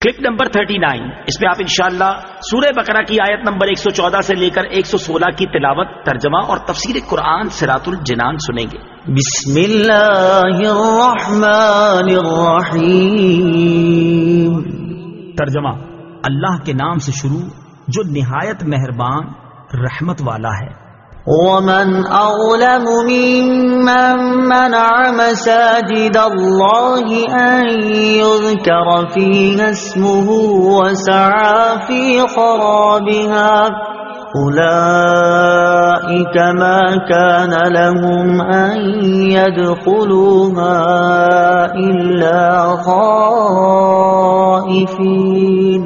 Clip number 39، اس میں آپ انشاءاللہ سورہ بقرہ کی آیت نمبر 114 سے لے کر 116 کی تلاوت، ترجمہ اور تفسیر قرآن صراط الجنان سنیں گے۔ بسم اللہ الرحمن الرحیم۔ ترجمہ، اللہ کے نام سے شروع جو نہایت مہربان رحمت والا ہے۔ ومن أظلم ممن منع مساجد الله أن يذكر فيها اسمه وسعى في خرابها أولئك ما كان لهم أن يدخلوها إلا خائفين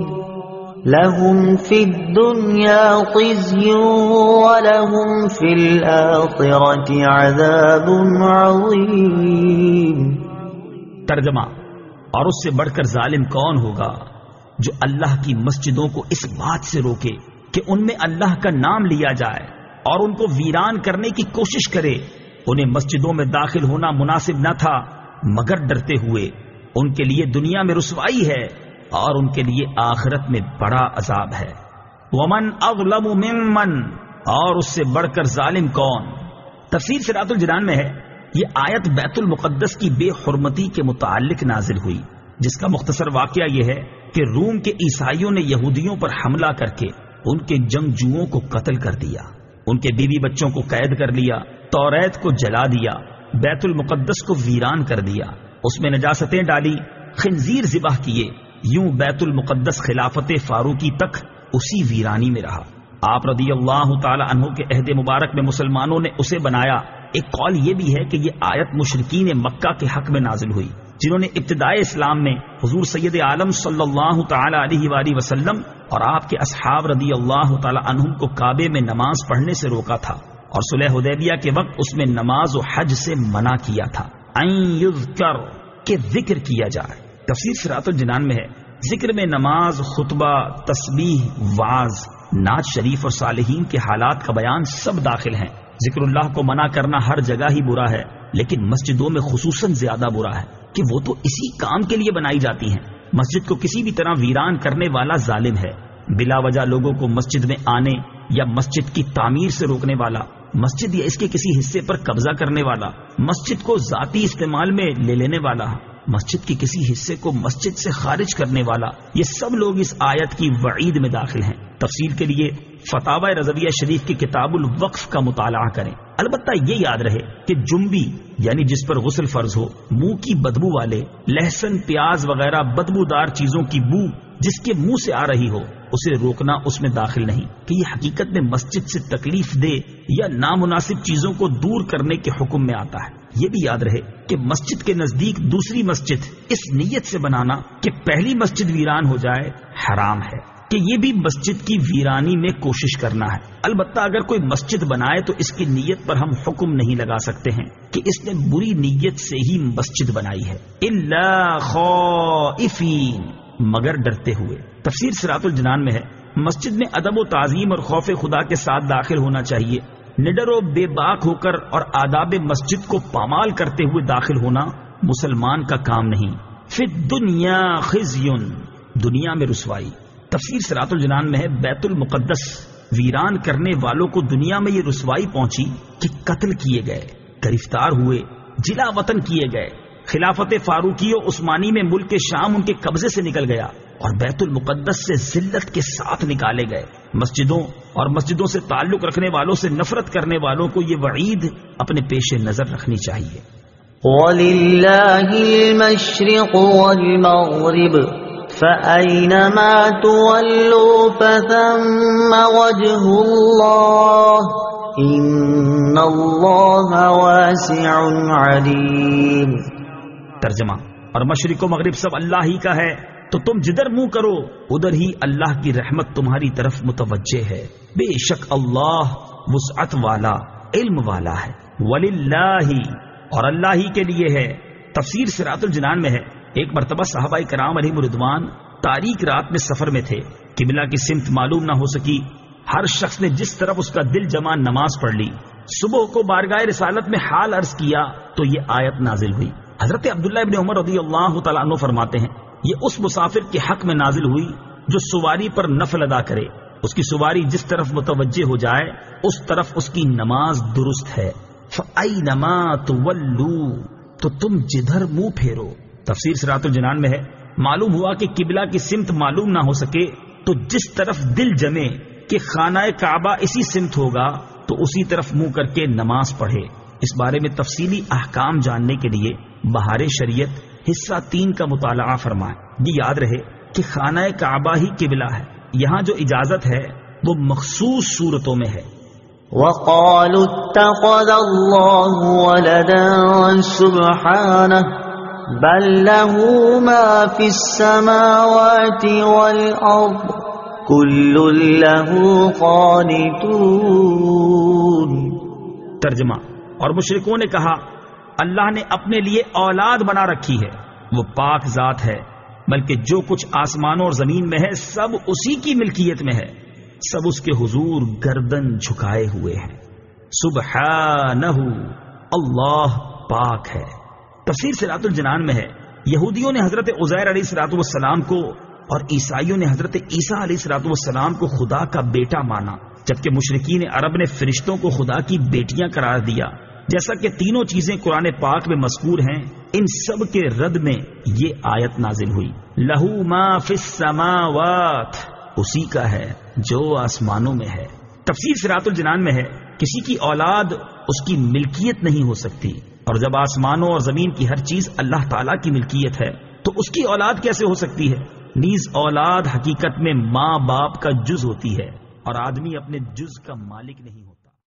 لهم في الدنيا خزي ولهم في الآخرة عذاب عظيم۔ ترجمہ، اور اس سے بڑھ کر ظالم کون ہوگا جو اللہ کی مسجدوں کو اس بات سے روکے کہ ان میں اللہ کا نام لیا جائے اور ان کو ویران کرنے کی کوشش کرے۔ انہیں مسجدوں میں داخل ہونا مناسب نہ تھا مگر ڈرتے ہوئے، ان کے لیے دنیا میں رسوائی ہے اور ان کے لیے آخرت میں بڑا عذاب ہے۔ ومن اظلم ممن، اور اس سے بڑھ کر ظالم کون؟ تفسیر صراط الجنان میں ہے، یہ آیت بیت المقدس کی بے حرمتی کے متعلق نازل ہوئی، جس کا مختصر واقعہ یہ ہے کہ روم کے عیسائیوں نے یہودیوں پر حملہ کر کے ان کے جنگجوؤں کو قتل کر دیا، ان کے بیوی بچوں کو قید کر لیا، توریت کو جلا دیا، بیت المقدس کو ویران کر دیا، اس میں نجاستیں ڈالی، خنزیر ذبح کیے۔ یوں بیت المقدس خلافت فاروقی تک اسی ویرانی میں رہا۔ آپ رضی اللہ تعالی عنہ کے عہد مبارک میں مسلمانوں نے اسے بنایا۔ ایک قول یہ بھی ہے کہ یہ آیت مشرکین مکہ کے حق میں نازل ہوئی، جنہوں نے ابتدائے اسلام میں حضور سید عالم صلی اللہ تعالی علیہ وآلہ وسلم اور آپ کے اصحاب رضی اللہ تعالی عنہم کو کعبے میں نماز پڑھنے سے روکا تھا، اور صلح حدیبیہ کے وقت اس میں نماز و حج سے منع کیا تھا، ان یذکر، کہ ذکر کیا جائے۔ تفسیر صراط الجنان میں ہے، ذکر میں نماز، خطبہ، تسبیح، وعظ، نعت شریف اور صالحین کے حالات کا بیان سب داخل ہیں۔ ذکر اللہ کو منع کرنا ہر جگہ ہی برا ہے، لیکن مسجدوں میں خصوصاً زیادہ برا ہے کہ وہ تو اسی کام کے لیے بنائی جاتی ہیں۔ مسجد کو کسی بھی طرح ویران کرنے والا ظالم ہے، بلا وجہ لوگوں کو مسجد میں آنے یا مسجد کی تعمیر سے روکنے والا، مسجد یا اس کے کسی حصے پر قبضہ کرنے والا، مسجد کو ذاتی استعمال میں لے لینے والا، مسجد کے کسی حصے کو مسجد سے خارج کرنے والا، یہ سب لوگ اس آیت کی وعید میں داخل ہیں۔ تفصیل کے لیے فتاوی رضویہ شریف کی کتاب الوقف کا مطالعہ کریں۔ البتہ یہ یاد رہے کہ جنبی یعنی جس پر غسل فرض ہو، منہ کی بدبو والے، لہسن، پیاز وغیرہ بدبودار چیزوں کی بو جس کے منہ سے آ رہی ہو، اسے روکنا اس میں داخل نہیں کہ یہ حقیقت میں مسجد سے تکلیف دہ یا نامناسب چیزوں کو دور کرنے کے حکم میں آتا ہے۔ یہ بھی یاد رہے کہ مسجد کے نزدیک دوسری مسجد اس نیت سے بنانا کہ پہلی مسجد ویران ہو جائے حرام ہے، کہ یہ بھی مسجد کی ویرانی میں کوشش کرنا ہے۔ البتہ اگر کوئی مسجد بنائے تو اس کی نیت پر ہم حکم نہیں لگا سکتے ہیں کہ اس نے بری نیت سے ہی مسجد بنائی ہے، الا خائفین، مگر ڈرتے ہوئے۔ تفسیر صراط الجنان میں ہے، مسجد میں ادب و تعظیم اور خوف خدا کے ساتھ داخل ہونا چاہیے، نڈر و بے باک ہو کر اور آداب مسجد کو پامال کرتے ہوئے داخل ہونا مسلمان کا کام نہیں۔ فی الدنیا خزی، دنیا میں رسوائی۔ تفسیر صراط الجنان میں ہے، بیت المقدس ویران کرنے والوں کو دنیا میں یہ رسوائی پہنچی کہ قتل کیے گئے، گرفتار ہوئے، جلا وطن کیے گئے، خلافت فاروقی و عثمانی میں ملک شام ان کے قبضے سے نکل گیا اور بیت المقدس سے ذلت کے ساتھ نکالے گئے۔ مسجدوں اور مسجدوں سے تعلق رکھنے والوں سے نفرت کرنے والوں کو یہ وعید اپنے پیش نظر رکھنی چاہیے۔ وَلِلَّهِ الْمَشْرِقُ وَالْمَغْرِبُ فَأَيْنَمَا تُوَلُّوا فَثَمَّ وَجْهُ اللَّهِ إِنَّ اللَّهَ وَاسِعٌ عَلِيمٌ۔ ترجمہ، اور مشرق و مغرب سب اللہ ہی کا ہے، تو تم جدھر منہ کرو ادھر ہی اللہ کی رحمت تمہاری طرف متوجہ ہے، بے شک اللہ وسعت والا، علم والا ہے۔ وَلِلَّهِ، اور اللہ ہی کے لیے ہے۔ تفسیر صراط الجنان میں ہے، ایک مرتبہ صحابہ کرام علیہم رضوان تاریک رات میں سفر میں تھے، قبلہ کی سمت معلوم نہ ہو سکی، ہر شخص نے جس طرف اس کا دل جمع نماز پڑھ لی۔ صبح کو بارگاہ رسالت میں حال عرض کیا تو یہ آیت نازل ہوئی۔ حضرت عبداللہ ابن عمر رضی اللہ تعالیٰ عنہ فرماتے ہیں، یہ اس مسافر کے حق میں نازل ہوئی جو سواری پر نفل ادا کرے، اس کی سواری جس طرف متوجہ ہو جائے اس طرف اس کی نماز درست ہے۔ فَأَيْنَمَا تُوَلُّوا، تو تم جدھر منہ پھیرو۔ تفسیر صراط الجنان میں ہے، معلوم ہوا کہ قبلہ کی سمت معلوم نہ ہو سکے تو جس طرف دل جمے کہ خانہ کعبہ اسی سمت ہوگا تو اسی طرف منہ کر کے نماز پڑھے۔ اس بارے میں تفصیلی احکام جاننے کے لیے بہار شریعت حصہ 3 کا مطالعہ فرمائیں۔ یہ یاد رہے کہ خانہ کعبہ ہی قبلہ ہے، یہاں جو اجازت ہے وہ مخصوص صورتوں میں ہے۔ وقالوا اتخذ الله ولدا سبحانه بل له ما في السماوات والأرض كل له قانتون۔ ترجمہ، اور مشرکوں نے کہا اللہ نے اپنے لیے اولاد بنا رکھی ہے، وہ پاک ذات ہے، بلکہ جو کچھ آسمانوں اور زمین میں ہے سب اسی کی ملکیت میں ہے، سب اس کے حضور گردن جھکائے ہوئے ہیں۔ سبحانہ، اللہ پاک ہے۔ تفسیر صراط الجنان میں ہے، یہودیوں نے حضرت عزیر علیہ الصلوۃ والسلام کو اور عیسائیوں نے حضرت عیسیٰ علیہ الصلوۃ والسلام کو خدا کا بیٹا مانا، جبکہ مشرکین عرب نے فرشتوں کو خدا کی بیٹیاں قرار دیا۔ جیسا کہ تینوں چیزیں قرآن پاک میں مذکور ہیں، ان سب کے رد میں یہ آیت نازل ہوئی۔ لہو ما فی السماوات، اسی کا ہے جو آسمانوں میں ہے۔ تفسیر صراط الجنان میں ہے، کسی کی اولاد اس کی ملکیت نہیں ہو سکتی، اور جب آسمانوں اور زمین کی ہر چیز اللہ تعالیٰ کی ملکیت ہے تو اس کی اولاد کیسے ہو سکتی ہے؟ نیز اولاد حقیقت میں ماں باپ کا جز ہوتی ہے، اور آدمی اپنے جز کا مالک نہیں ہوتا۔